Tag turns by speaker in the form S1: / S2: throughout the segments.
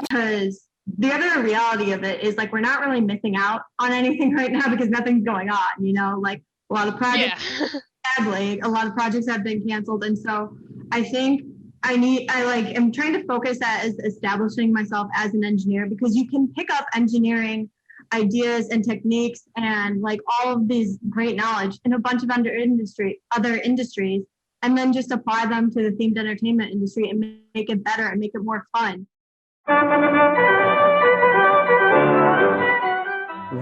S1: because the other reality of it is like we're not really missing out on anything right now because nothing's going on, like a lot of projects sadly a lot of projects have been canceled. And so I think I'm trying to focus as establishing myself as an engineer, because you can pick up engineering ideas and techniques and like all of these great knowledge in a bunch of other industries, and then just apply them to the themed entertainment industry and make it better and make it more fun.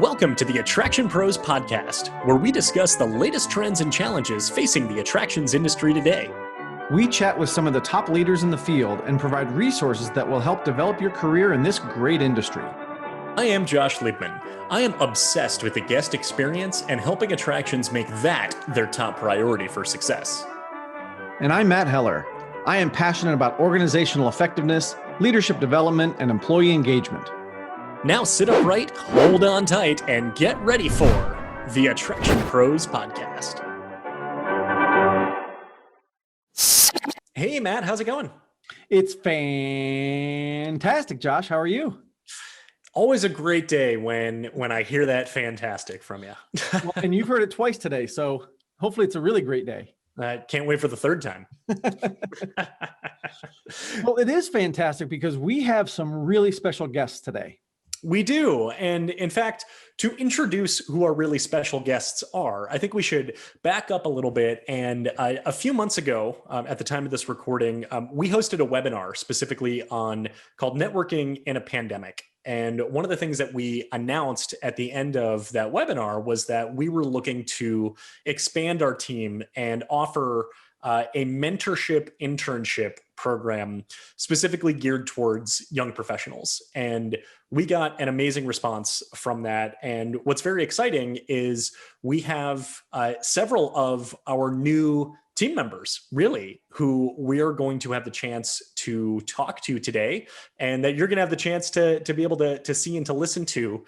S2: Welcome to the Attraction Pros podcast, where we discuss the latest trends and challenges facing the attractions industry today.
S3: We chat with some of the top leaders in the field and provide resources that will help develop your career in this great industry.
S2: I am Josh Liebman. I am obsessed with the guest experience and helping attractions make that their top priority for success.
S3: And I'm Matt Heller. I am passionate about organizational effectiveness, leadership development, and employee engagement.
S2: Now sit upright, hold on tight, and get ready for the Attraction Pros podcast. Hey, Matt, how's it going?
S3: It's fantastic, Josh. How are you?
S2: Always a great day when I hear that fantastic from you.
S3: Well, and you've heard it twice today, so hopefully it's a really great day.
S2: I can't wait for the third time.
S3: Well, it is fantastic because we have some really special guests today.
S2: We do. And in fact, to introduce who our really special guests are, I think we should back up a little bit. And a few months ago, at the time of this recording, we hosted a webinar specifically called Networking in a Pandemic. And one of the things that we announced at the end of that webinar was that we were looking to expand our team and offer a mentorship internship program specifically geared towards young professionals. And we got an amazing response from that. And what's very exciting is we have several of our new team members, really, who we are going to have the chance to talk to today, and that you're going to have the chance to be able to see and to listen to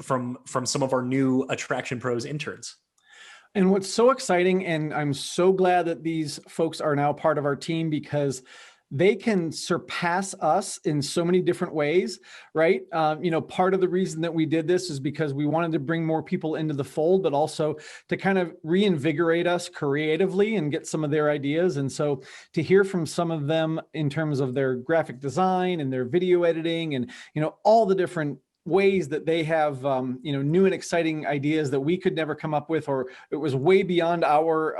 S2: from some of our new Attraction Pros interns.
S3: And what's so exciting, and I'm so glad that these folks are now part of our team, because they can surpass us in so many different ways, right? Part of the reason that we did this is because we wanted to bring more people into the fold, but also to kind of reinvigorate us creatively and get some of their ideas. And so to hear from some of them in terms of their graphic design and their video editing and, all the different ways that they have, new and exciting ideas that we could never come up with, or it was way beyond our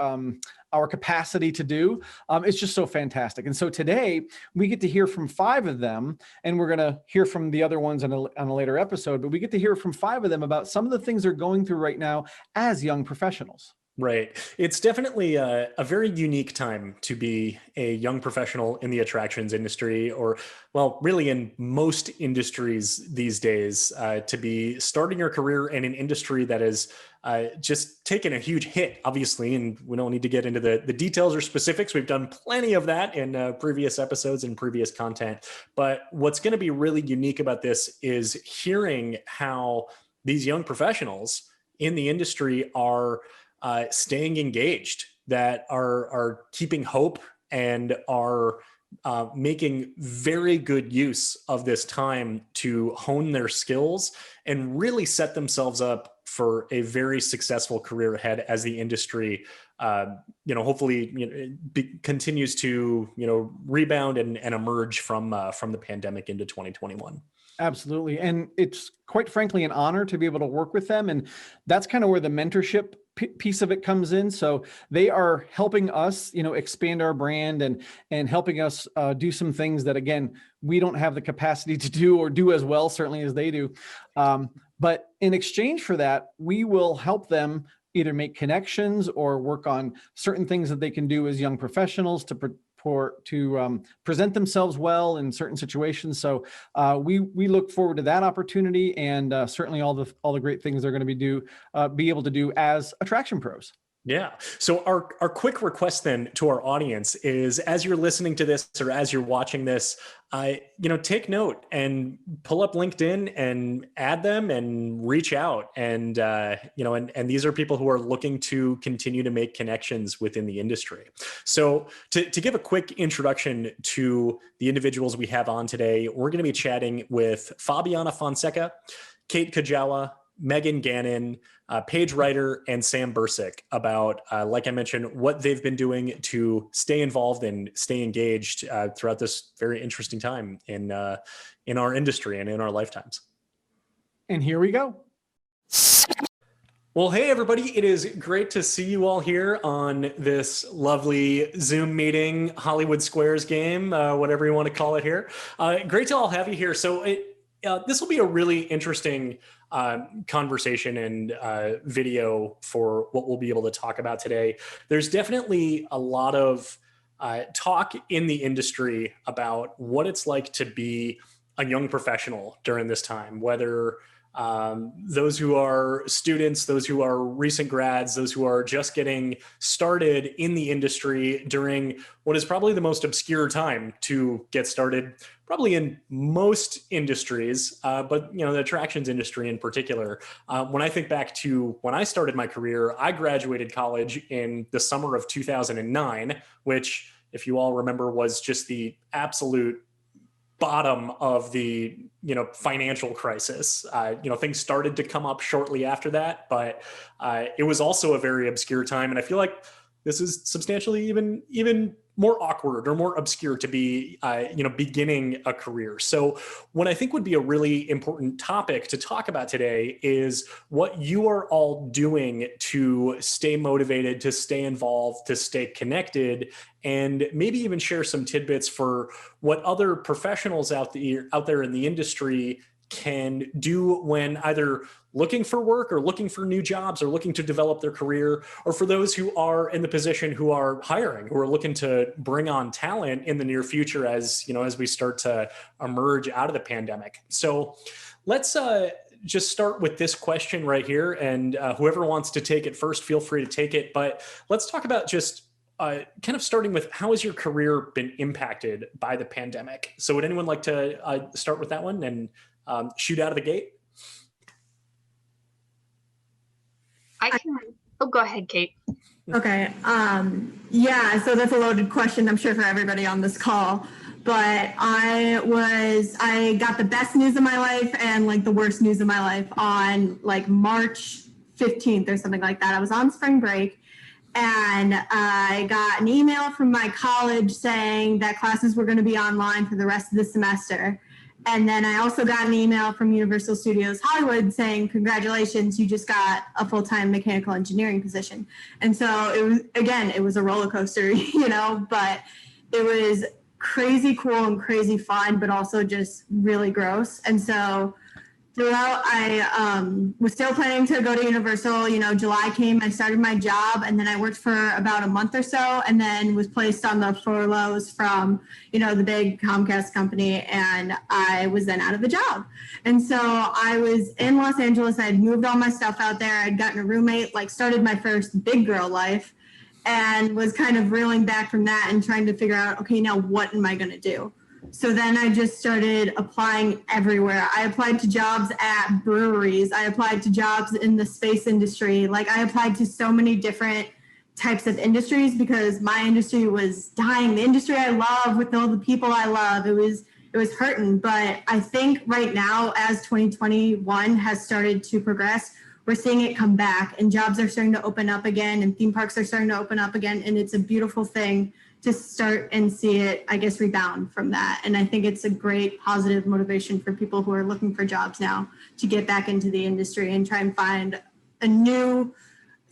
S3: capacity to do. It's just so fantastic. And so today we get to hear from 5 of them, and we're going to hear from the other ones on a later episode, but we get to hear from 5 of them about some of the things they're going through right now as young professionals.
S2: Right. It's definitely a very unique time to be a young professional in the attractions industry, or, well, really in most industries these days, to be starting your career in an industry that is just taken a huge hit, obviously. And we don't need to get into the details or specifics. We've done plenty of that in previous episodes and previous content. But what's going to be really unique about this is hearing how these young professionals in the industry are staying engaged, that are keeping hope and are making very good use of this time to hone their skills and really set themselves up for a very successful career ahead as the industry, hopefully, continues to, rebound and emerge from the pandemic into 2021.
S3: Absolutely. And it's quite frankly an honor to be able to work with them. And that's kind of where the mentorship piece of it comes in. So they are helping us, expand our brand and helping us do some things that, again, we don't have the capacity to do or do as well, certainly, as they do. But in exchange for that, we will help them either make connections or work on certain things that they can do as young professionals to present themselves well in certain situations. So we look forward to that opportunity, and certainly all the great things they're going to be able to do as Attraction Pros.
S2: Yeah. So our quick request then to our audience is, as you're listening to this or as you're watching this, take note and pull up LinkedIn and add them and reach out. And, and these are people who are looking to continue to make connections within the industry. So to give a quick introduction to the individuals we have on today, we're going to be chatting with Fabiana Fonseca, Kate Kajawa, Megan Gannon, Paige Ryder, and Sam Bursick about, like I mentioned, what they've been doing to stay involved and stay engaged throughout this very interesting time in our industry and in our lifetimes.
S3: And here we go.
S2: Well, hey, everybody. It is great to see you all here on this lovely Zoom meeting, Hollywood Squares game, whatever you want to call it here. Great to all have you here. So this will be a really interesting conversation and video for what we'll be able to talk about today. There's definitely a lot of talk in the industry about what it's like to be a young professional during this time, whether those who are students, those who are recent grads, those who are just getting started in the industry during what is probably the most obscure time to get started, probably in most industries, but the attractions industry in particular. When I think back to when I started my career, I graduated college in the summer of 2009, which, if you all remember, was just the absolute bottom of the financial crisis. Things started to come up shortly after that, but it was also a very obscure time, and I feel like this is substantially even more awkward or more obscure to be beginning a career. So what I think would be a really important topic to talk about today is what you are all doing to stay motivated, to stay involved, to stay connected, and maybe even share some tidbits for what other professionals out there in the industry can do when either looking for work or looking for new jobs or looking to develop their career, or for those who are in the position who are hiring, who are looking to bring on talent in the near future as we start to emerge out of the pandemic. So let's just start with this question right here, and whoever wants to take it first, feel free to take it. But let's talk about just kind of starting with, how has your career been impacted by the pandemic? So would anyone like to start with that one and shoot out of the gate?
S4: I can. Oh, go ahead, Kate.
S1: Okay. Yeah, so that's a loaded question, I'm sure, for everybody on this call. But I got the best news of my life and like the worst news of my life on like March 15th or something like that. I was on spring break, and I got an email from my college saying that classes were going to be online for the rest of the semester. And then I also got an email from Universal Studios Hollywood saying, congratulations, you just got a full-time mechanical engineering position. And so it was a roller coaster, but it was crazy cool and crazy fun, but also just really gross. And so throughout, I was still planning to go to Universal. July came, I started my job, and then I worked for about a month or so, and then was placed on the furloughs from, the big Comcast company, and I was then out of the job. And so I was in Los Angeles. I had moved all my stuff out there. I'd gotten a roommate, started my first big girl life, and was kind of reeling back from that and trying to figure out, okay, now what am I going to do? So then I just started applying everywhere. I applied to jobs at breweries. I applied to jobs in the space industry. I applied to so many different types of industries because my industry was dying. The industry I love, with all the people I love, it was hurting. But I think right now, as 2021 has started to progress, we're seeing it come back, and jobs are starting to open up again, and theme parks are starting to open up again. And it's a beautiful thing to start and see it, I guess, rebound from that. And I think it's a great positive motivation for people who are looking for jobs now to get back into the industry and try and find the new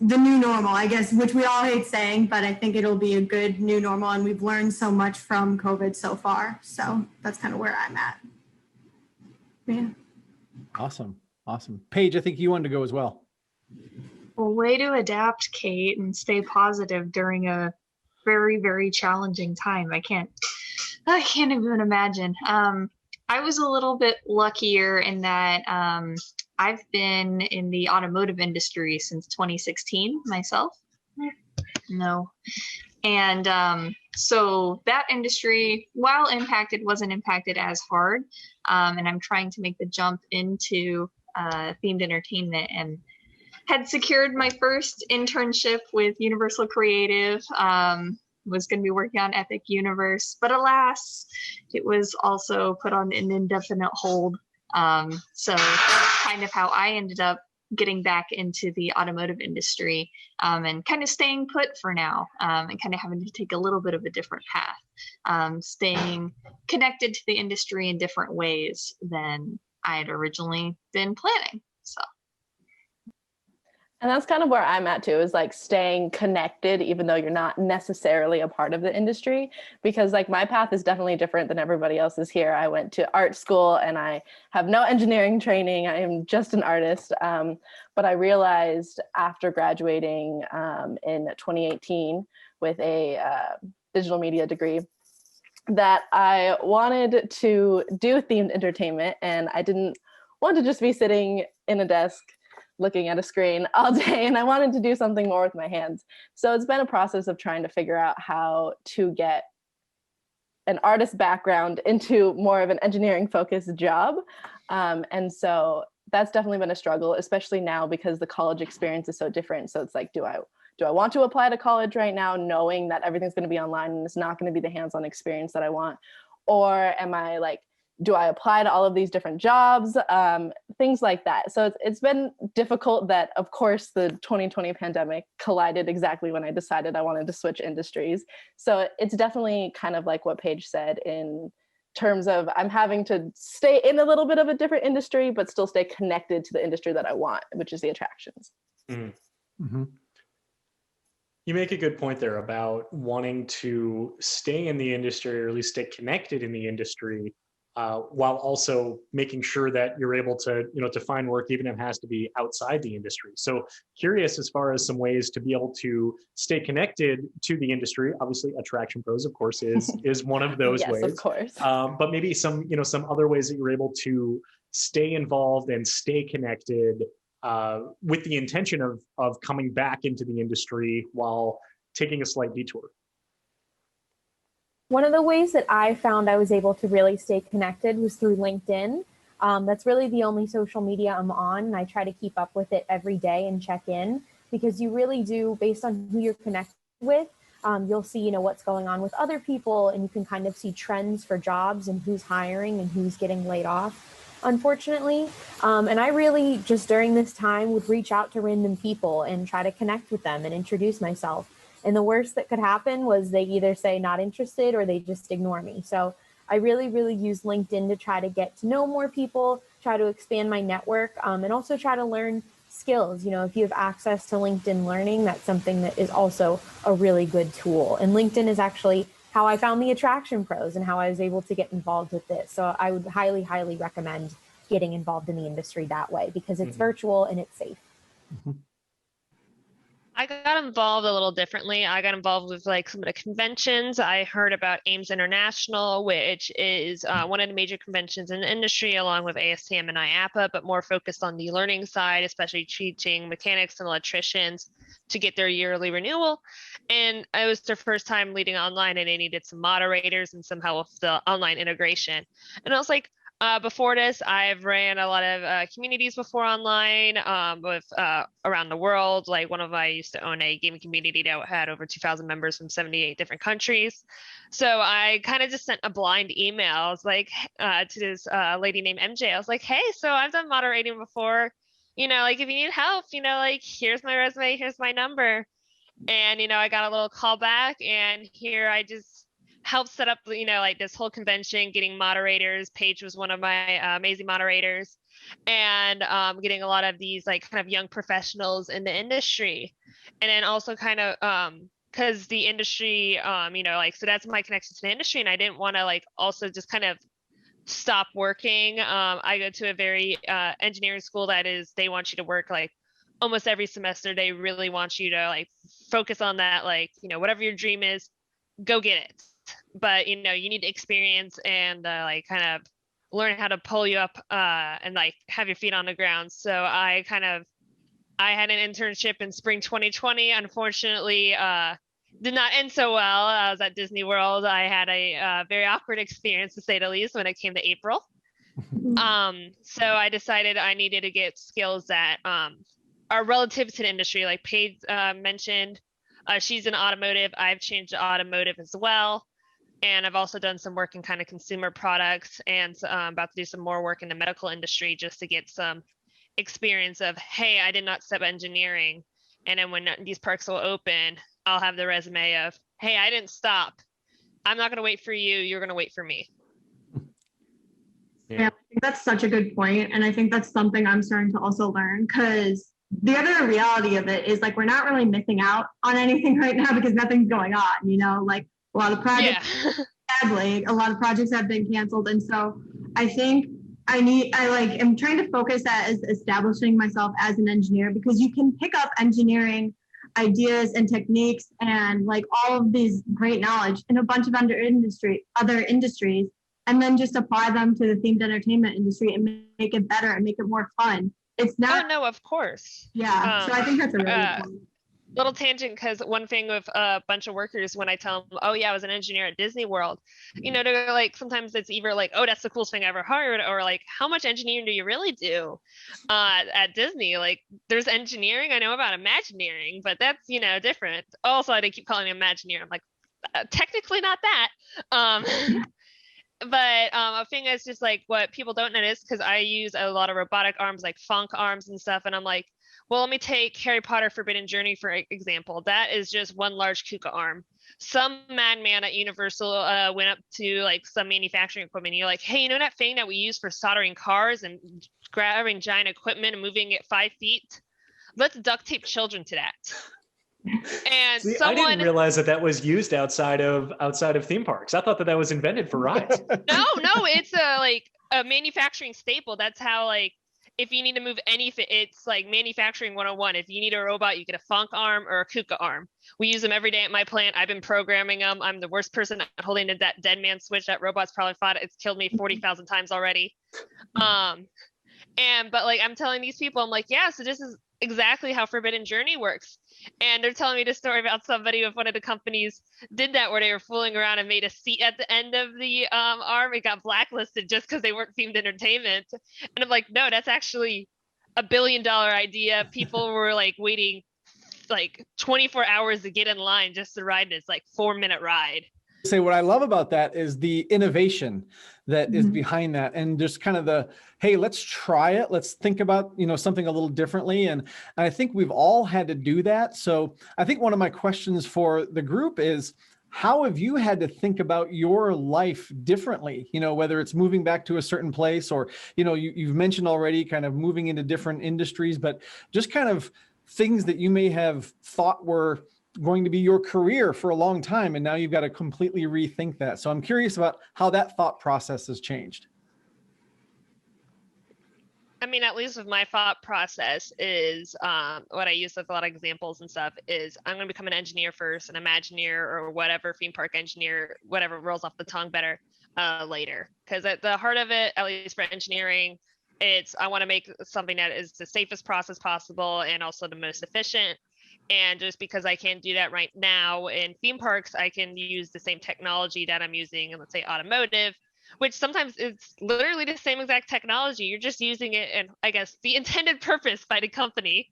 S1: normal, I guess, which we all hate saying, but I think it'll be a good new normal. And we've learned so much from COVID so far. So that's kind of where I'm at. Yeah.
S3: Awesome. Paige, I think you wanted to go as well.
S4: Well, way to adapt, Kate, and stay positive during a very, very challenging time. I can't even imagine. I was a little bit luckier in that I've been in the automotive industry since 2016 myself. No. And so that industry, while impacted, wasn't impacted as hard. And I'm trying to make the jump into themed entertainment, and had secured my first internship with Universal Creative. Was going to be working on Epic Universe, but alas, it was also put on an indefinite hold. So that's kind of how I ended up getting back into the automotive industry, and kind of staying put for now, and kind of having to take a little bit of a different path, staying connected to the industry in different ways than I had originally been planning. So.
S5: And that's kind of where I'm at too, is like staying connected, even though you're not necessarily a part of the industry, because like my path is definitely different than everybody else's here. I went to art school and I have no engineering training. I am just an artist. But I realized after graduating in 2018 with a digital media degree that I wanted to do themed entertainment, and I didn't want to just be sitting in a desk looking at a screen all day, and I wanted to do something more with my hands. So it's been a process of trying to figure out how to get an artist background into more of an engineering focused job. And so that's definitely been a struggle, especially now because the college experience is so different. So it's like, do I want to apply to college right now, knowing that everything's going to be online and it's not going to be the hands-on experience that I want? Or am I like, do I apply to all of these different jobs? Things like that. So it's been difficult that, of course, the 2020 pandemic collided exactly when I decided I wanted to switch industries. So it's definitely kind of like what Paige said in terms of I'm having to stay in a little bit of a different industry, but still stay connected to the industry that I want, which is the attractions.
S2: Mm-hmm. Mm-hmm. You make a good point there about wanting to stay in the industry, or at least stay connected in the industry, while also making sure that you're able to, to find work, even if it has to be outside the industry. So curious as far as some ways to be able to stay connected to the industry. Obviously, Attraction Pros, of course, is one of those
S5: yes,
S2: ways.
S5: Of course.
S2: But maybe some other ways that you're able to stay involved and stay connected, with the intention of coming back into the industry while taking a slight detour.
S6: One of the ways that I found I was able to really stay connected was through LinkedIn. That's really the only social media I'm on, and I try to keep up with it every day and check in, because you really do, based on who you're connected with, you'll see, what's going on with other people, and you can kind of see trends for jobs and who's hiring and who's getting laid off, unfortunately. And I really just during this time would reach out to random people and try to connect with them and introduce myself. And the worst that could happen was they either say not interested or they just ignore me. So I really, really use LinkedIn to try to get to know more people, try to expand my network, and also try to learn skills. If you have access to LinkedIn Learning, that's something that is also a really good tool. And LinkedIn is actually how I found the Attraction Pros and how I was able to get involved with this. So I would highly, highly recommend getting involved in the industry that way, because it's virtual and it's safe.
S3: Mm-hmm.
S7: I got involved a little differently. I got involved with like some of the conventions. I heard about AIMS International, which is one of the major conventions in the industry, along with ASTM and IAPA, but more focused on the learning side, especially teaching mechanics and electricians to get their yearly renewal. And it was their first time leading online, and they needed some moderators and some help with the online integration. And I was like, before this, I've ran a lot of communities before online, with around the world. Like I used to own a gaming community that had over 2,000 members from 78 different countries. So I kind of just sent a blind email. I was like, to this lady named MJ. I was like, hey, so I've done moderating before. Like if you need help, like here's my resume, here's my number. And, I got a little call back, and here I just helped set up, like this whole convention, getting moderators. Paige was one of my amazing moderators, and getting a lot of these like kind of young professionals in the industry. And then also kind of because the industry, so that's my connection to the industry. And I didn't want to like also just kind of stop working. I go to a very engineering school they want you to work like almost every semester. They really want you to like focus on that, like, whatever your dream is, go get it. But you need experience and like kind of learn how to pull you up and like have your feet on the ground. So I kind of I had an internship in spring 2020. Unfortunately, did not end so well. I was at Disney World. I had a very awkward experience, to say the least, when it came to April. So I decided I needed to get skills that are relative to the industry. Like Paige mentioned, she's in automotive. I've changed to automotive as well. And I've also done some work in kind of consumer products, and about to do some more work in the medical industry just to get some experience of, hey, I did not step engineering. And then when these perks will open, I'll have the resume of, hey, I didn't stop. I'm not going to wait for you. You're going to wait for me.
S1: Yeah, I think that's such a good point. And I think that's something I'm starting to also learn, because the other reality of it is like, we're not really missing out on anything right now because nothing's going on, you know, like a lot of projects, sadly, a lot of projects have been canceled. And so I think I'm trying to focus as establishing myself as an engineer, because you can pick up engineering ideas and techniques and like all of these great knowledge in a bunch of other industries, and then just apply them to the themed entertainment industry and make it better and make it more fun. It's not.
S7: Oh, no, of course.
S1: Yeah. So I think that's a really good point.
S7: Little tangent, because one thing with a bunch of workers, when I tell them, oh yeah, I was an engineer at Disney World, you know, they're like, sometimes it's either like, oh, that's the coolest thing I ever heard, or like, how much engineering do you really do at Disney? Like, there's engineering, I know about Imagineering, but that's, you know, different. Also, they keep calling me Imagineer. I'm like, technically not that. But a thing is just like what people don't notice, because I use a lot of robotic arms, like Funk arms and stuff, and I'm like, well, let me take Harry Potter Forbidden Journey for example. That is just one large KUKA arm. Some madman at Universal went up to like some manufacturing equipment. And you're like, hey, you know that thing that we use for soldering cars and grabbing giant equipment and moving it 5 feet? Let's duct tape children to that. And
S2: see, I didn't realize that was used outside of theme parks. I thought that was invented for rides.
S7: No, it's a manufacturing staple. That's how, like, if you need to move anything, it's like manufacturing 101. If you need a robot, you get a Funk arm or a KUKA arm. We use them every day at my plant. I've been programming them. I'm the worst person at holding that dead man switch. That robot's probably fought. It's killed me 40,000 times already. But like, I'm telling these people, I'm like, yeah, so this is exactly how Forbidden Journey works. And they're telling me the story about somebody with one of the companies did that, where they were fooling around and made a seat at the end of the arm. It got blacklisted just because they weren't themed entertainment. And I'm like, no, that's actually $1 billion idea. People were like waiting like 24 hours to get in line just to ride this like 4-minute ride.
S3: Say what I love about that is the innovation that is behind that, and just kind of the, hey, let's try it. Let's think about, you know, something a little differently. And I think we've all had to do that. So I think one of my questions for the group is, how have you had to think about your life differently? You know, whether it's moving back to a certain place, or, you know, you've mentioned already kind of moving into different industries, but just kind of things that you may have thought were going to be your career for a long time, and now you've got to completely rethink that. So I'm curious about how that thought process has changed.
S7: I mean, at least with my thought process is what I use with a lot of examples and stuff is, I'm going to become an engineer first, an Imagineer or whatever, theme park engineer, whatever rolls off the tongue better later. Because at the heart of it, at least for engineering, it's, I want to make something that is the safest process possible and also the most efficient. And just because I can't do that right now in theme parks, I can use the same technology that I'm using in, let's say, automotive, which sometimes it's literally the same exact technology. You're just using it in, I guess, the intended purpose by the company.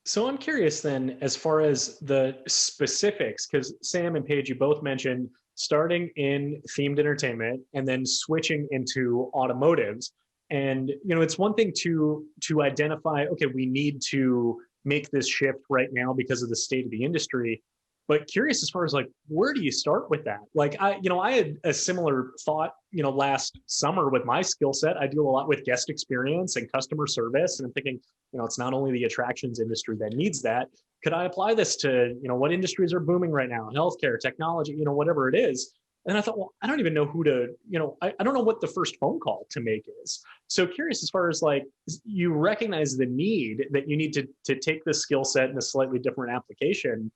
S2: So I'm curious then, as far as the specifics, because Sam and Paige, you both mentioned starting in themed entertainment and then switching into automotives. And, you know, it's one thing to identify, okay, we need to make this shift right now because of the state of the industry. But curious as far as like, where do you start with that? Like, I had a similar thought, you know, last summer with my skill set. I deal a lot with guest experience and customer service. And I'm thinking, you know, it's not only the attractions industry that needs that. Could I apply this to, you know, what industries are booming right now? Healthcare, technology, you know, whatever it is. And I thought, well, I don't even know who to, you know, I don't know what the first phone call to make is. So curious as far as like, you recognize the need that you need to take this skill set in a slightly different application.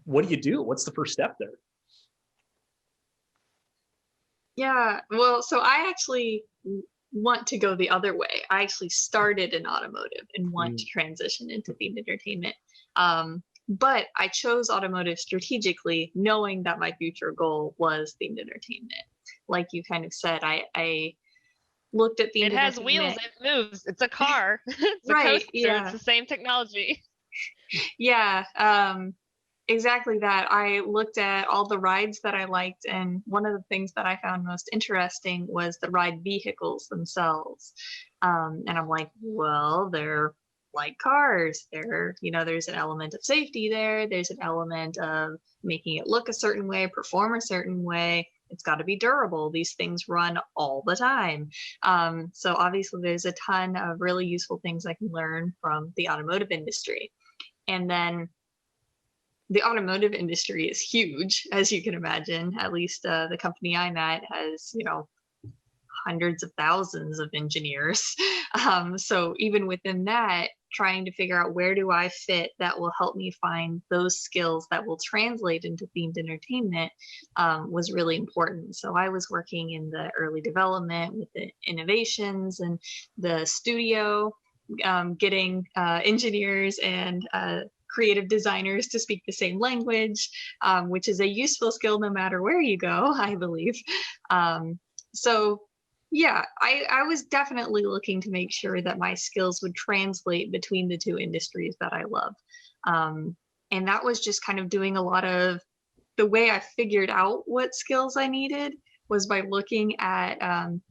S2: What do you do? What's the first step there?
S4: Yeah, well, so I actually want to go the other way. I actually started in automotive and want to transition into themed entertainment. But I chose automotive strategically, knowing that my future goal was themed entertainment. Like you kind of said, I looked at themed
S7: It has wheels, it moves. It's a car. It's a
S4: right,
S7: coaster.
S4: yeah.
S7: It's the same technology.
S4: Yeah, exactly that. I looked at all the rides that I liked, and one of the things that I found most interesting was the ride vehicles themselves. And I'm like, well, they're like cars. There's an element of safety there. There's an element of making it look a certain way, perform a certain way. It's got to be durable. These things run all the time. So obviously there's a ton of really useful things I can learn from the automotive industry. And then the automotive industry is huge, as you can imagine. At least the company I'm at has, hundreds of thousands of engineers. So even within that, trying to figure out where do I fit that will help me find those skills that will translate into themed entertainment was really important. So I was working in the early development with the innovations and the studio, getting engineers and creative designers to speak the same language, which is a useful skill no matter where you go, I believe. So yeah, I was definitely looking to make sure that my skills would translate between the two industries that I love. And that was just kind of doing a lot of the way I figured out what skills I needed was by looking at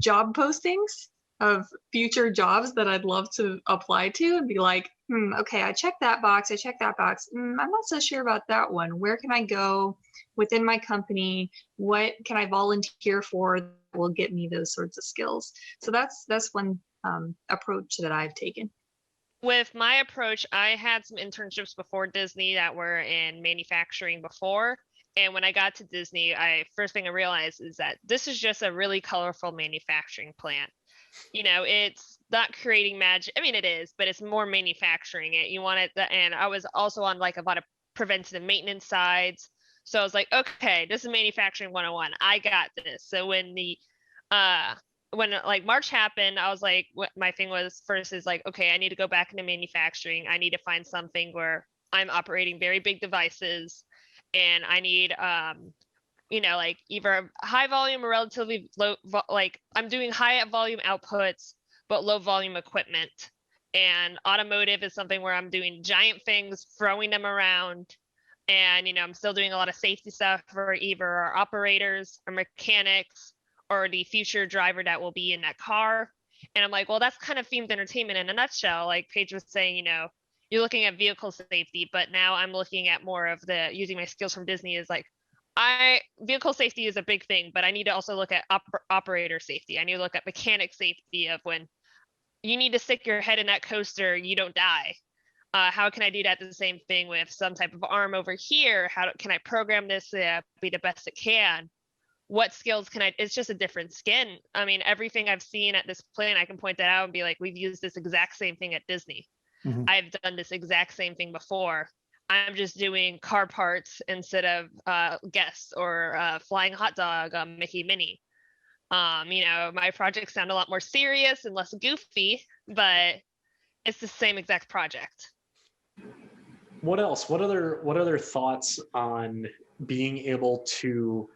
S4: job postings of future jobs that I'd love to apply to and be like, okay, I checked that box. I'm not so sure about that one. Where can I go within my company? What can I volunteer for that will get me those sorts of skills? So that's one approach that I've taken.
S7: With my approach, I had some internships before Disney that were in manufacturing before. And when I got to Disney, first thing I realized is that this is just a really colorful manufacturing plant. It's not creating magic. I mean, it is, but it's more manufacturing it. You want it, and I was also on like a lot of preventative maintenance sides. So I was like, okay, this is manufacturing 101. I got this. So when like March happened, I was like, what my thing was first is like, okay, I need to go back into manufacturing. I need to find something where I'm operating very big devices, and I need like either high volume or relatively low, like I'm doing high volume outputs, but low volume equipment. And automotive is something where I'm doing giant things, throwing them around. And, I'm still doing a lot of safety stuff for either our operators or mechanics or the future driver that will be in that car. And I'm like, well, that's kind of themed entertainment in a nutshell. Like Paige was saying, you're looking at vehicle safety, but now I'm looking at more of using my skills from Disney is like, vehicle safety is a big thing, but I need to also look at operator safety. I need to look at mechanic safety of when you need to stick your head in that coaster, you don't die. How can I do that the same thing with some type of arm over here? How can I program this to be the best it can? What skills can it's just a different skin. I mean, everything I've seen at this plant, I can point that out and be like, we've used this exact same thing at Disney. Mm-hmm. I've done this exact same thing before. I'm just doing car parts instead of guests or flying hot dog on Mickey Minnie. My projects sound a lot more serious and less goofy, but it's the same exact project.
S2: What else? What other thoughts on being able to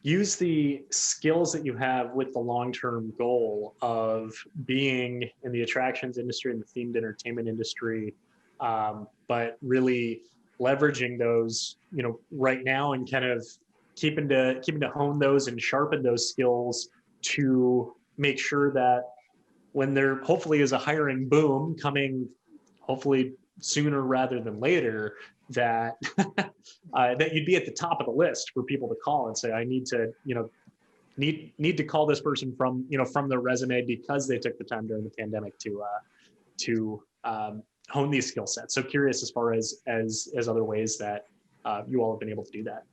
S2: use the skills that you have with the long-term goal of being in the attractions industry and the themed entertainment industry, but really leveraging those, right now and kind of keeping to hone those and sharpen those skills to make sure that when there hopefully is a hiring boom coming, hopefully sooner rather than later, that that you'd be at the top of the list for people to call and say, I need to, need to call this person from their resume because they took the time during the pandemic to hone these skill sets. So curious as far as other ways that you all have been able to do that.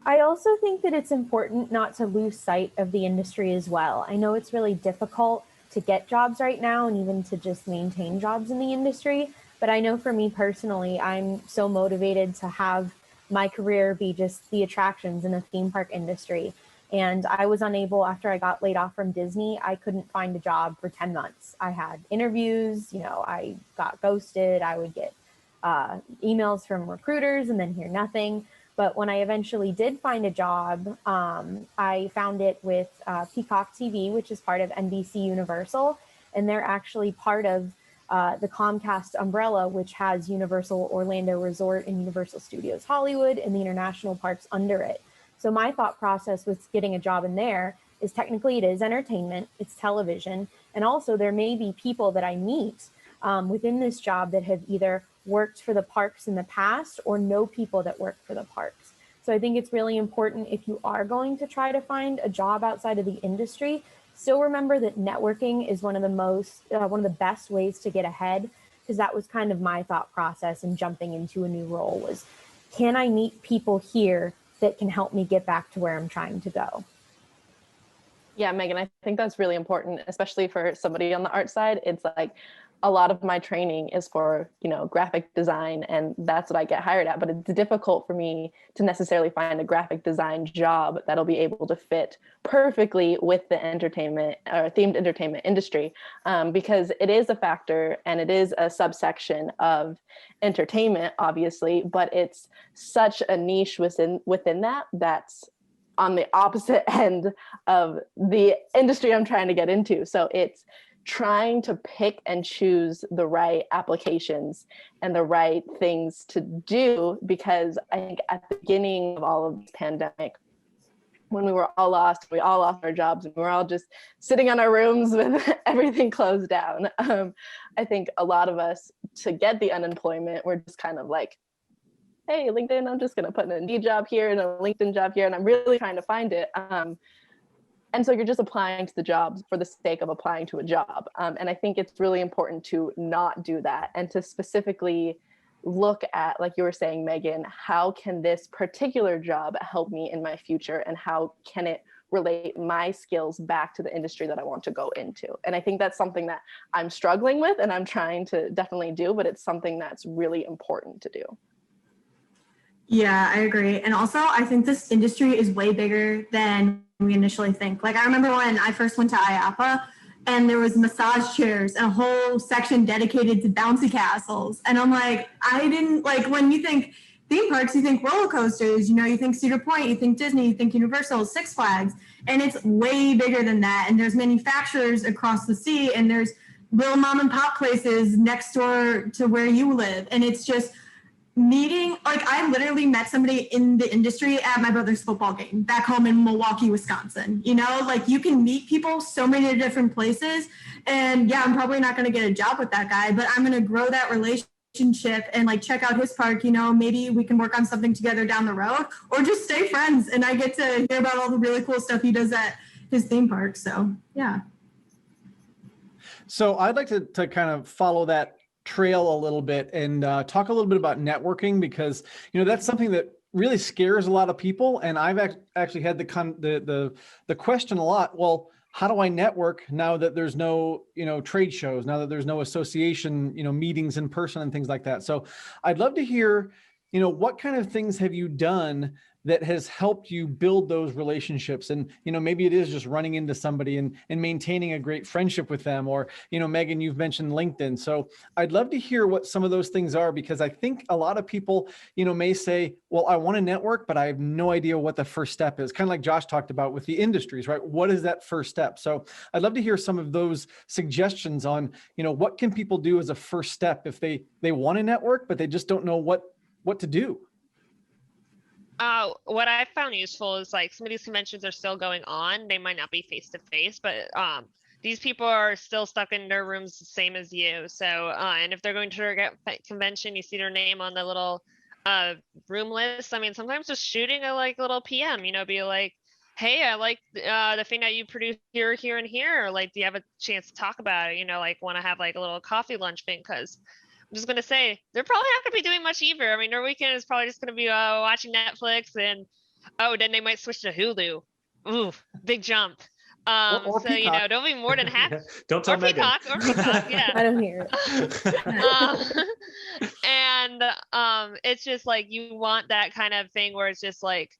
S6: I also think that it's important not to lose sight of the industry as well. I know it's really difficult to get jobs right now and even to just maintain jobs in the industry. But I know for me personally, I'm so motivated to have my career be just the attractions in the theme park industry. And I was unable, after I got laid off from Disney, I couldn't find a job for 10 months. I had interviews, I got ghosted. I would get emails from recruiters and then hear nothing. But when I eventually did find a job, I found it with Peacock TV, which is part of NBC Universal. And they're actually part of the Comcast umbrella, which has Universal Orlando Resort and Universal Studios Hollywood and the international parks under it. So my thought process with getting a job in there is technically it is entertainment, it's television, and also there may be people that I meet within this job that have either worked for the parks in the past or know people that work for the parks. So I think it's really important if you are going to try to find a job outside of the industry, still remember that networking is one of the best ways to get ahead, because that was kind of my thought process in jumping into a new role was, can I meet people here that can help me get back to where I'm trying to go?
S5: Yeah, Megan, I think that's really important, especially for somebody on the art side. It's like a lot of my training is for, graphic design, and that's what I get hired at. But it's difficult for me to necessarily find a graphic design job that'll be able to fit perfectly with the entertainment or themed entertainment industry, because it is a factor and it is a subsection of entertainment, obviously, but it's such a niche within that's on the opposite end of the industry I'm trying to get into. So it's trying to pick and choose the right applications and the right things to do, because I think at the beginning of all of this pandemic, when we all lost our jobs and we were all just sitting in our rooms with everything closed down. I think a lot of us, to get the unemployment, we're just kind of like, hey, LinkedIn, I'm just going to put an Indeed job here and a LinkedIn job here, and I'm really trying to find it. And so you're just applying to the jobs for the sake of applying to a job. And I think it's really important to not do that and to specifically look at, like you were saying, Megan, how can this particular job help me in my future, and how can it relate my skills back to the industry that I want to go into? And I think that's something that I'm struggling with and I'm trying to definitely do, but it's something that's really important to do.
S1: Yeah, I agree. And also, I think this industry is way bigger than we initially think. Like, I remember when I first went to IAPA and there was massage chairs and a whole section dedicated to bouncy castles. And I'm like, when you think theme parks, you think roller coasters, you think Cedar Point, you think Disney, you think Universal, Six Flags, and it's way bigger than that. And there's manufacturers across the sea, and there's little mom and pop places next door to where you live. And it's just meeting, like, I literally met somebody in the industry at my brother's football game back home in Milwaukee, Wisconsin. Like, you can meet people so many different places. And yeah, I'm probably not going to get a job with that guy, but I'm going to grow that relationship and like check out his park. Maybe we can work on something together down the road, or just stay friends and I get to hear about all the really cool stuff he does at his theme park. So yeah.
S3: So I'd like to kind of follow that trail a little bit and talk a little bit about networking, because that's something that really scares a lot of people. And I've actually had the question a lot. Well, how do I network now that there's no trade shows, now that there's no association meetings in person and things like that? So I'd love to hear what kind of things have you done that has helped you build those relationships? And, maybe it is just running into somebody and maintaining a great friendship with them, or, Megan, you've mentioned LinkedIn. So I'd love to hear what some of those things are, because I think a lot of people, may say, well, I want to network, but I have no idea what the first step is. Kind of like Josh talked about with the industries, right? What is that first step? So I'd love to hear some of those suggestions on, what can people do as a first step if they want to network, but they just don't know what to do.
S7: What I found useful is, like, some of these conventions are still going on. They might not be face to face, but these people are still stuck in their rooms the same as you. So, and if they're going to a convention, you see their name on the little room list. I mean, sometimes just shooting a little PM, be like, hey, I like the thing that you produce here, and here. Or, like, do you have a chance to talk about it? Want to have like a little coffee lunch thing? Because I'm just going to say, they're probably not going to be doing much either. I mean, their weekend is probably just going to be watching Netflix, and then they might switch to Hulu. Ooh, big jump.
S3: Or
S7: so,
S3: Peacock.
S7: they'll be more than happy.
S2: Don't tell Megan.
S7: Or Peacock, yeah.
S6: I don't hear it.
S7: And it's just like, you want that kind of thing where it's just like,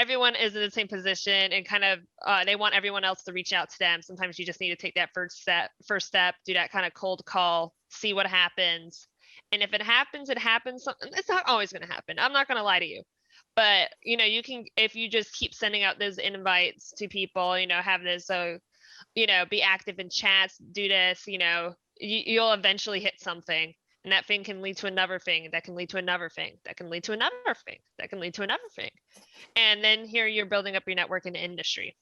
S7: everyone is in the same position and kind of they want everyone else to reach out to them. Sometimes you just need to take that first step, do that kind of cold call, see what happens. And if it happens, it happens. It's not always going to happen. I'm not going to lie to you. But, you know, you can, if you just keep sending out those invites to people, you know, have this, you know, be active in chats, do this, you know, you'll eventually hit something. And that thing can lead to another thing, that can lead to another thing, that can lead to another thing, that can lead to another thing. And then here you're building up your network in the industry.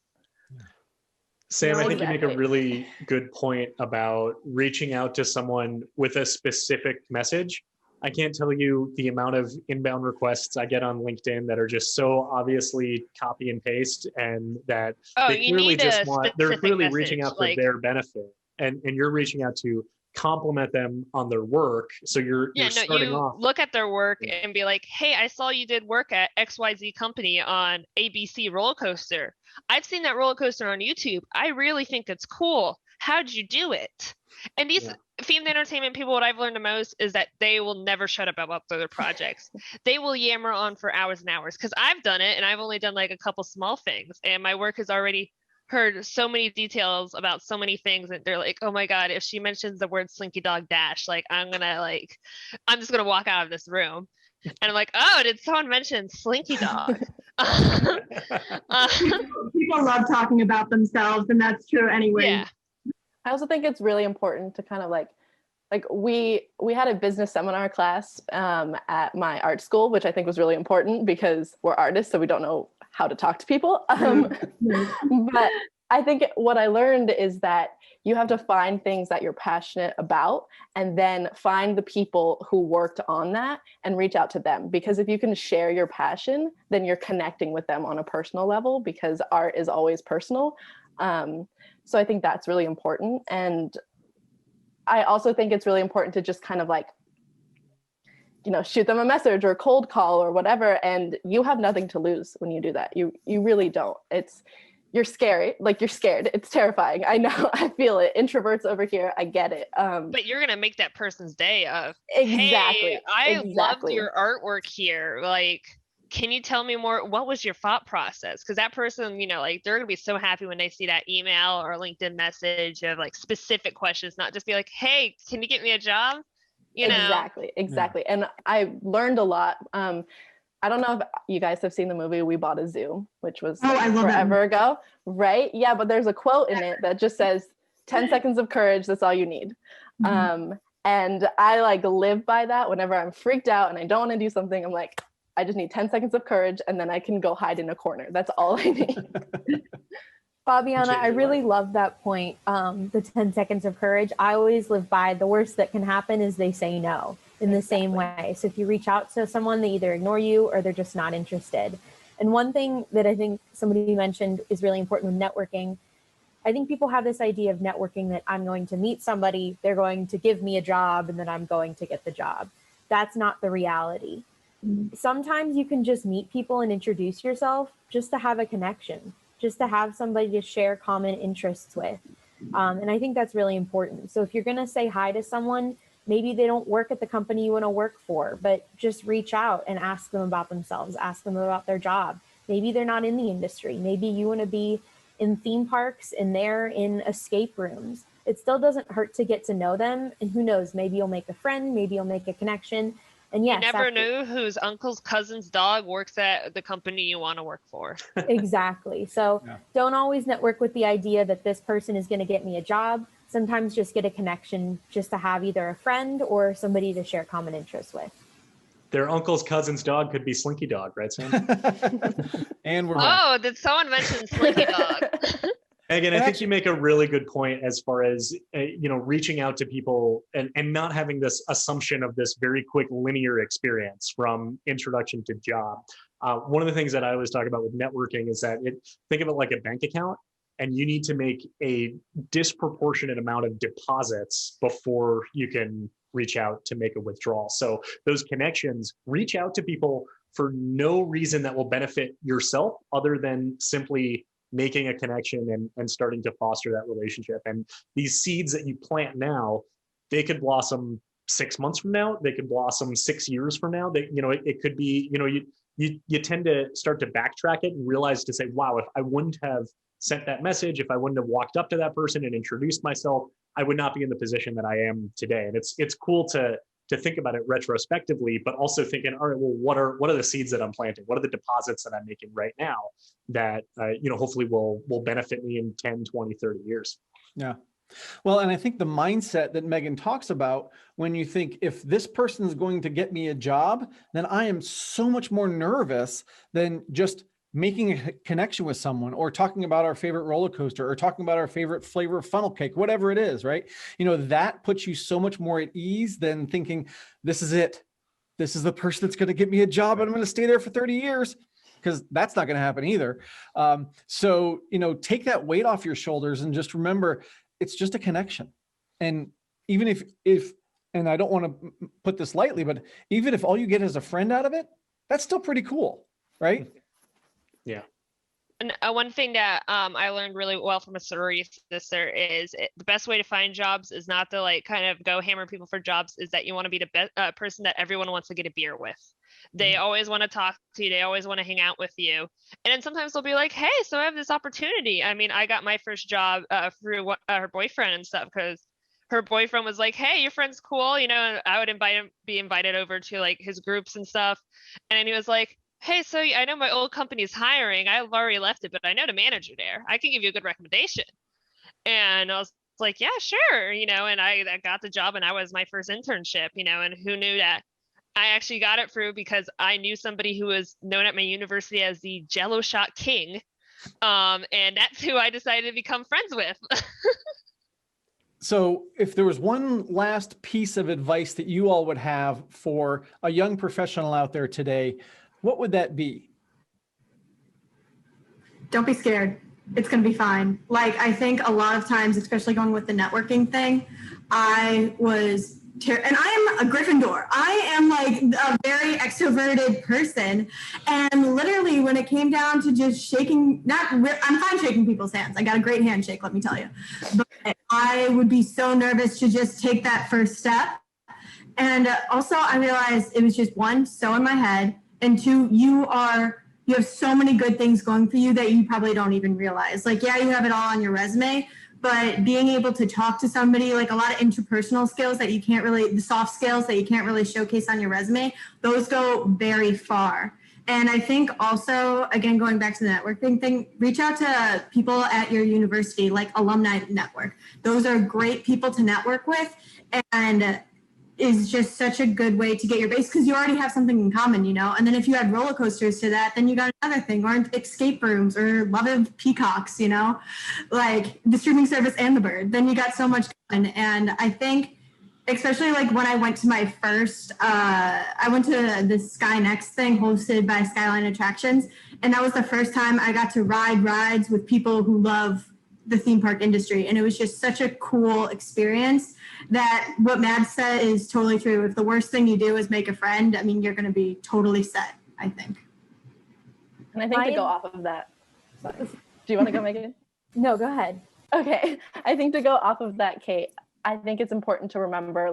S2: Sam, I think you make a really good point about reaching out to someone with a specific message. I can't tell you the amount of inbound requests I get on LinkedIn that are just so obviously copy and paste, and that they clearly just want, they're clearly reaching out for their benefit. And you're reaching out to compliment them on their work. So you're starting off.
S7: Look at their work and be like, hey, I saw you did work at XYZ company on ABC roller coaster. I've seen that roller coaster on YouTube. I really think it's cool. How'd you do it? And these themed entertainment people, what I've learned the most is that they will never shut up about their projects. They will yammer on for hours and hours, because I've done it and I've only done like a couple small things, and my work has already heard so many details about so many things that they're like, oh my God, if she mentions the word Slinky Dog Dash, like I'm just gonna walk out of this room. And I'm like, oh, did someone mention Slinky Dog?
S1: People love talking about themselves, and that's true anyway.
S5: Yeah. I also think it's really important to kind of like we had a business seminar class at my art school, which I think was really important because we're artists, so we don't know how to talk to people. But I think what I learned is that you have to find things that you're passionate about, and then find the people who worked on that and reach out to them. Because if you can share your passion, then you're connecting with them on a personal level, because art is always personal. So I think that's really important. And I also think it's really important to just kind of like, you know, shoot them a message or cold call or whatever. And you have nothing to lose when you do that. You really don't. You're scary. Like, you're scared. It's terrifying. I know. I feel it. Introverts over here. I get it.
S7: But you're going to make that person's day of,
S5: exactly.
S7: Hey, I loved your artwork here. Like, can you tell me more? What was your thought process? Because that person, you know, like, they're going to be so happy when they see that email or LinkedIn message of like specific questions, not just be like, hey, can you get me a job? You know?
S5: Exactly. And I learned a lot. I don't know if you guys have seen the movie We Bought a Zoo, which was forever ago, right? Yeah, but there's a quote in it that just says, 10 seconds of courage, that's all you need. And I like live by that. Whenever I'm freaked out and I don't want to do something, I'm like, I just need 10 seconds of courage, and then I can go hide in a corner. That's all I need.
S6: Fabiana, I really love that point, the 10 seconds of courage. I always live by, the worst that can happen is they say no in the same way. So if you reach out to someone, they either ignore you or they're just not interested. And one thing that I think somebody mentioned is really important with networking. I think people have this idea of networking that I'm going to meet somebody, they're going to give me a job, and then I'm going to get the job. That's not the reality. Sometimes you can just meet people and introduce yourself just to have a connection, just to have somebody to share common interests with. And I think that's really important. So if you're going to say hi to someone, maybe they don't work at the company you want to work for, but just reach out and ask them about themselves, ask them about their job. Maybe they're not in the industry. Maybe you want to be in theme parks and they're in escape rooms. It still doesn't hurt to get to know them. And who knows, maybe you'll make a friend, maybe you'll make a connection. And yes,
S7: you never knew whose uncle's cousin's dog works at the company you want to work for.
S6: Exactly. So don't always network with the idea that this person is going to get me a job. Sometimes just get a connection just to have either a friend or somebody to share common interests with.
S2: Their uncle's cousin's dog could be Slinky Dog, right, Sam?
S3: And we're
S7: back. Did someone mention Slinky Dog?
S2: Again, I think you make a really good point as far as, reaching out to people and not having this assumption of this very quick linear experience from introduction to job. One of the things that I always talk about with networking is that think of it like a bank account, and you need to make a disproportionate amount of deposits before you can reach out to make a withdrawal. So those connections, reach out to people for no reason that will benefit yourself other than simply making a connection and starting to foster that relationship. And these seeds that you plant now, they could blossom 6 months from now. They could blossom 6 years from now. It could be, you tend to start to backtrack it and realize to say, wow, if I wouldn't have sent that message, if I wouldn't have walked up to that person and introduced myself, I would not be in the position that I am today. And it's cool to think about it retrospectively, but also thinking, all right, well, what are the seeds that I'm planting? What are the deposits that I'm making right now that, hopefully will benefit me in 10, 20, 30 years?
S3: Yeah. Well, and I think the mindset that Megan talks about, when you think, if this person is going to get me a job, then I am so much more nervous than just making a connection with someone or talking about our favorite roller coaster or talking about our favorite flavor of funnel cake, whatever it is, right? That puts you so much more at ease than thinking, this is it. This is the person that's going to get me a job and I'm going to stay there for 30 years. Because that's not going to happen either. So, take that weight off your shoulders and just remember, it's just a connection. And even if, and I don't want to put this lightly, but even if all you get is a friend out of it, that's still pretty cool, right?
S2: Yeah.
S7: And one thing that I learned really well from a sorority sister is the best way to find jobs is not to kind of go hammer people for jobs, is that you want to be the person that everyone wants to get a beer with. They always want to talk to you. They always want to hang out with you. And then sometimes they'll be like, hey, so I have this opportunity. I mean, I got my first job through her boyfriend and stuff, because her boyfriend was like, hey, your friend's cool. I would be invited over to his groups and stuff. And then he was like, hey, so I know my old company's hiring. I've already left it, but I know the manager there. I can give you a good recommendation. And I was like, yeah, sure. And I got the job, and that was my first internship, and who knew that I actually got it through because I knew somebody who was known at my university as the Jello shot king. And that's who I decided to become friends with.
S3: So if there was one last piece of advice that you all would have for a young professional out there today, what would that be? Don't
S1: be scared. It's going to be fine. I think a lot of times, especially going with the networking thing, I was and I am a Gryffindor. I am a very extroverted person. And literally when it came down to just shaking, I'm fine shaking people's hands. I got a great handshake, let me tell you. But I would be so nervous to just take that first step. And also I realized it was just one, so in my head, and two, you have so many good things going for you that you probably don't even realize. Yeah, you have it all on your resume, but being able to talk to somebody, a lot of interpersonal skills that you can't really, the soft skills that you can't really showcase on your resume, those go very far. And I think also, again, going back to the networking thing, reach out to people at your university, alumni network. Those are great people to network with, and is just such a good way to get your base, because you already have something in common, and then if you add roller coasters to that, then you got another thing, or escape rooms, or love of peacocks, the streaming service and the bird, then you got so much fun. And I think especially when I went to my first, I went to the Sky Next thing hosted by Skyline Attractions, and that was the first time I got to ride rides with people who love the theme park industry, and it was just such a cool experience. That what Mads said is totally true. If the worst thing you do is make a friend, I mean, you're going to be totally set, I think.
S5: And I think to go off of that, sorry. Do you want to go, Megan?
S6: No, go ahead.
S5: Okay. I think to go off of that, Kate, I think it's important to remember,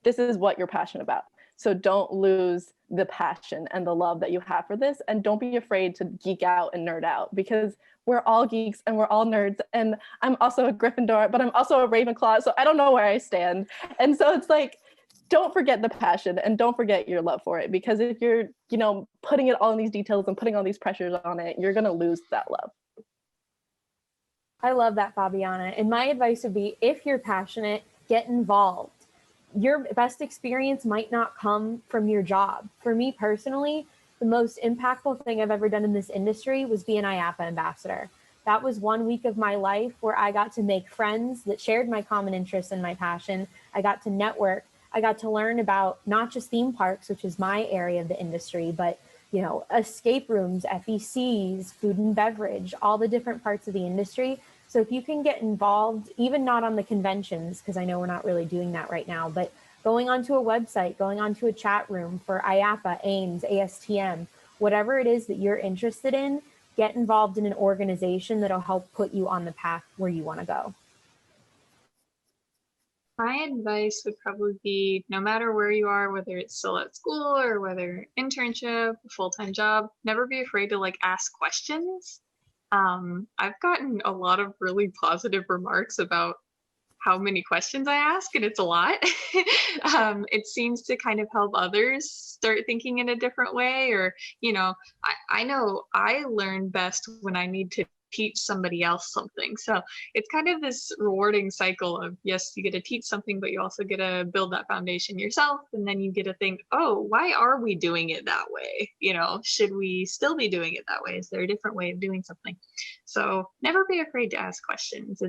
S5: this is what you're passionate about. So don't lose the passion and the love that you have for this. And don't be afraid to geek out and nerd out, because we're all geeks and we're all nerds. And I'm also a Gryffindor, but I'm also a Ravenclaw. So I don't know where I stand. And so it's don't forget the passion and don't forget your love for it, because if you're, putting it all in these details and putting all these pressures on it, you're going to lose that love.
S6: I love that, Fabiana. And my advice would be, if you're passionate, get involved. Your best experience might not come from your job. For me personally, the most impactful thing I've ever done in this industry was be an IAPA ambassador. That was 1 week of my life where I got to make friends that shared my common interests and my passion. I got to network. I got to learn about not just theme parks, which is my area of the industry, but escape rooms, FECs, food and beverage, all the different parts of the industry. So if you can get involved, even not on the conventions, because I know we're not really doing that right now, but going onto a website, going onto a chat room for IAPA, AIMS, ASTM, whatever it is that you're interested in, get involved in an organization that'll help put you on the path where you want to go.
S4: my advice would probably be, no matter where you are, whether it's still at school or whether internship, full-time job, never be afraid to like ask questions. I've gotten a lot of really positive remarks about how many questions I ask, and it's a lot. It seems to kind of help others start thinking in a different way, or, I know I learn best when I need to teach somebody else something. So it's kind of this rewarding cycle of, yes, you get to teach something, but you also get to build that foundation yourself. And then you get to think, oh, why are we doing it that way? Should we still be doing it that way? Is there a different way of doing something? So never be afraid to ask questions.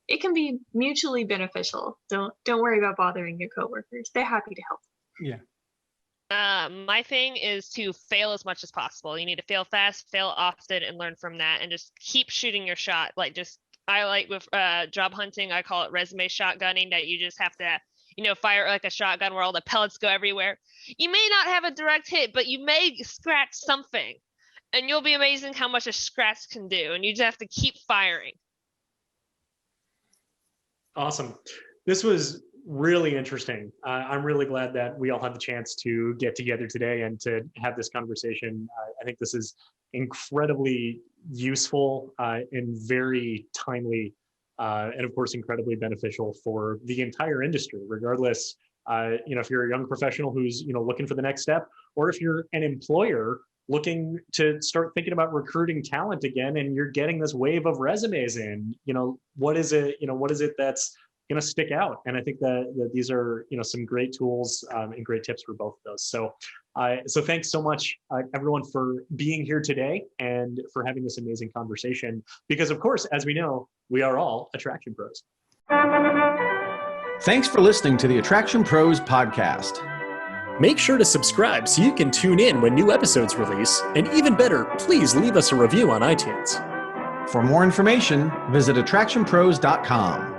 S4: It can be mutually beneficial. Don't worry about bothering your coworkers. They're happy to help.
S3: Yeah.
S7: My thing is to fail as much as possible. You need to fail fast, fail often, and learn from that, and just keep shooting your shot. I like with job hunting, I call it resume shotgunning, that you just have to, fire like a shotgun where all the pellets go everywhere. You may not have a direct hit, but you may scratch something, and you'll be amazing how much a scratch can do, and you just have to keep firing.
S2: Awesome. This was really interesting. I'm really glad that we all had the chance to get together today and to have this conversation. I think this is incredibly useful and very timely, and of course, incredibly beneficial for the entire industry, regardless, if you're a young professional who's, looking for the next step, or if you're an employer looking to start thinking about recruiting talent again, and you're getting this wave of resumes in, what is it that's going to stick out? And I think that these are, some great tools and great tips for both of those. So thanks so much, everyone, for being here today and for having this amazing conversation, because of course, as we know, we are all Attraction Pros.
S3: Thanks for listening to the Attraction Pros podcast.
S2: Make sure to subscribe so you can tune in when new episodes release, and even better, please leave us a review on iTunes.
S3: For more information, visit AttractionPros.com.